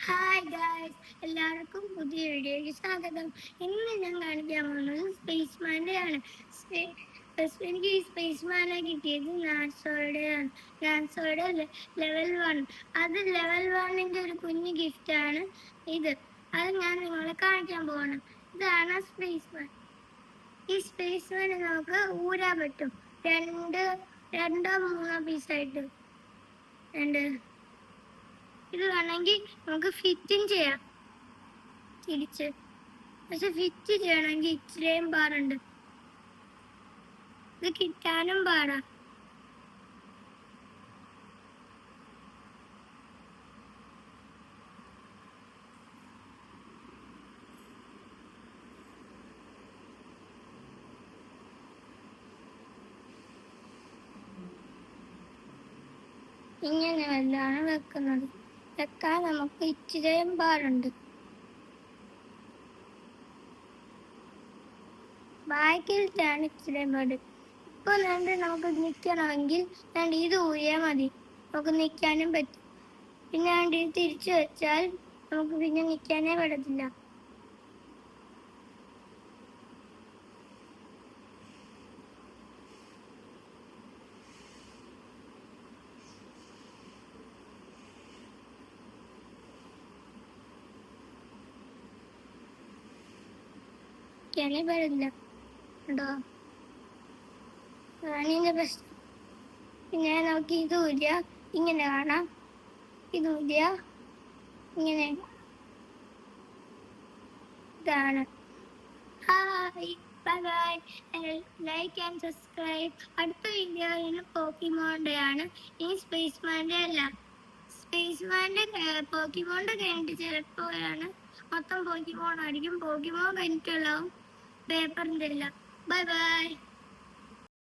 Hi guys, എല്ലാവർക്കും പുതിയ വീഡിയോയ്ക്ക് സ്വാഗതം. ഇന്ന് ഞാൻ കാണിക്കാൻ പോകുന്നത് സ്പേസ്മാൻ്റെ ആണ്. എനിക്ക് ഈ സ്പേസ്മാനെ കിട്ടിയത് നാസോയുടെയാണ്. നാസോയുടെ ലെവൽ 1. അത് ലെവൽ 1ൻ്റെ ഒരു കുഞ്ഞു ഗിഫ്റ്റാണ് ഇത്. അത് ഞാൻ നിങ്ങളെ കാണിക്കാൻ പോകണം. ഇതാണ് സ്പേസ്മാൻ. ഈ സ്പേസ്മാനെ നമുക്ക് ഊരാൻ പറ്റും. രണ്ടോ മൂന്നോ പീസായിട്ട് ഇത് വേണമെങ്കിൽ നമുക്ക് ഫിറ്റിങ് ചെയ്യാം തിരിച്ച്. പക്ഷെ ഫിറ്റ് ചെയ്യണമെങ്കിൽ ഇത്രയും പാടുണ്ട്. ഇത് കിട്ടാനും പാടാ. ഇങ്ങനെ വല്ലാണ് വെക്കുന്നത്. വെക്കാൻ നമുക്ക് ഇച്ചിരിയും പാടുണ്ട്. ബാക്കിലാണ് ഇച്ചിരിയും പാട്. ഇപ്പൊ നമുക്ക് നിൽക്കണമെങ്കിൽ ഇത് ഊരിയാൽ മതി, നമുക്ക് നിൽക്കാനും പറ്റും. പിന്നെ ഇത് തിരിച്ചു വെച്ചാൽ നമുക്ക് പിന്നെ നിൽക്കാനേ പറ്റത്തില്ല. പറ്റില്ല കേട്ടോ, റാണീൻ്റെ പ്രശ്നം. പിന്നെ നമുക്ക് ഇത് ഊരിയ ഇങ്ങനെ കാണാം, ഇത് ഊരിയ ഇങ്ങനെ. ഇതാണ്. Hi, bye bye, like and subscribe. അടുത്ത വീഡിയോയിൽ പോക്കിമോൻ്റെ ആണ്, ഈ സ്പേസ്മാൻ്റെ അല്ല. സ്പേസ്മാൻ്റെ പോക്കിമോൻ്റെ കഴിഞ്ഞിട്ട് ചിലപ്പോഴാണ് മൊത്തം പോക്കിമോൺ ആയിരിക്കും. പോക്കിമോൺ കഴിഞ്ഞിട്ടുള്ളതും പേപ്പറിൻ്റെ എല്ലാം. Bye bye.